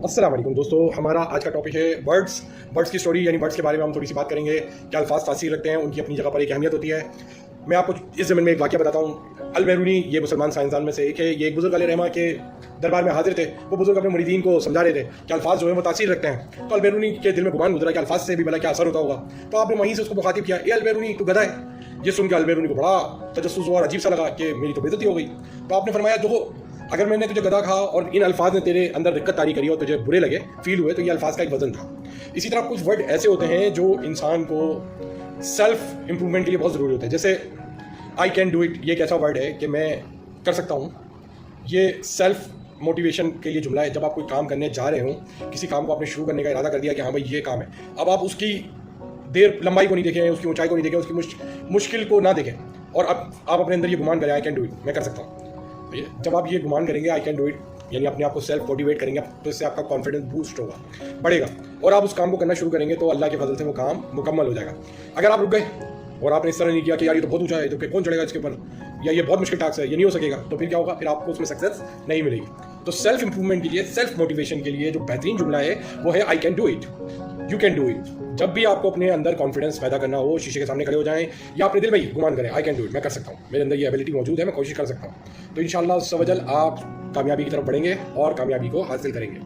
अस्सलाम वालेकुम दोस्तों, हमारा आज का टॉपिक है बर्ड्स की स्टोरी, यानी बर्ड्स के बारे में हम थोड़ी सी बात करेंगे। क्या अल्फाज तासीर रखते हैं, उनकी अपनी जगह पर एक अहमियत होती है। मैं आपको इस ज़मीन में एक वाक़या बताता हूँ। अल-बैरूनी ये मुसलमान साइंसदान में से एक है। ये एक बुज़ुर्ग अलैहि रहमा के दरबार में हाजिर थे। वो बुज़ुर्ग अपने मुरीदीन को समझा रहे थे कि अल्फाज जो है वो तासीर रखते हैं। तो अल-बैरूनी के दिल में गुमान गुजरा कि अल्फाज से भी भला क्या असर होता होगा। तो आपने वहीं से उसको मुखातिब किया, ए अल-बैरूनी तू गधा है। ये सुन के अल-बैरूनी को बड़ा तजस्सुस हुआ और अजीब सा लगा कि मेरी तो बेइज्जती हो गई। तो आपने फरमाया, देखो अगर मैंने तुझे गधा कहा और इन अल्फाज ने तेरे अंदर दिक्कत तारी करी और तुझे बुरे लगे, फील हुए, तो ये अल्फाज का एक वजन था। इसी तरह कुछ वर्ड ऐसे होते हैं जो इंसान को सेल्फ इंप्रूवमेंट के लिए बहुत ज़रूरी होते हैं। जैसे आई कैन डू इट, ये एक ऐसा वर्ड है कि मैं कर सकता हूँ। ये सेल्फ मोटिवेशन के लिए जुमला है। जब आप कोई काम करने जा रहे हो, किसी काम को आपने शुरू करने का इरादा कर दिया कि हाँ भाई ये काम है, अब आप उसकी देर लंबाई को नहीं देखें, उसकी ऊंचाई को नहीं देखें, उसकी मुश्किल को ना देखें, और अब आप अपने अंदर ये गुमान करें, आई कैन डू इट, मैं कर सकता हूँ। जब आप ये गुमान करेंगे, आई कैन डू इट, यानी अपने आप को सेल्फ मोटिवेट करेंगे, तो इससे आपका कॉन्फिडेंस बूस्ट होगा, बढ़ेगा, और आप उस काम को करना शुरू करेंगे तो अल्लाह के फजल से वो काम मुकम्मल हो जाएगा। अगर आप रुक गए और आपने इस तरह नहीं किया कि यार ये तो बहुत ऊंचा है, तो कौन चढ़ेगा इसके ऊपर, या ये बहुत मुश्किल टास्क है, ये नहीं हो सकेगा, तो फिर क्या होगा, फिर आपको उसमें सक्सेस नहीं मिलेगी। तो सेल्फ इंप्रूवमेंट के लिए, सेल्फ मोटिवेशन के लिए जो बेहतरीन जुमला है वो है I can do it, you can do it. जब भी आपको अपने अंदर कॉन्फिडेंस पैदा करना हो, शीशे के सामने खड़े हो जाएं या अपने दिल में ही गुमान करें, आई कैन डू इट, मैं कर सकता हूँ, मेरे अंदर ये एबिलिटी मौजूद है, मैं कोशिश कर सकता हूँ, तो इंशाअल्लाह सवजल आप कामयाबी की तरफ बढ़ेंगे और कामयाबी को हासिल करेंगे।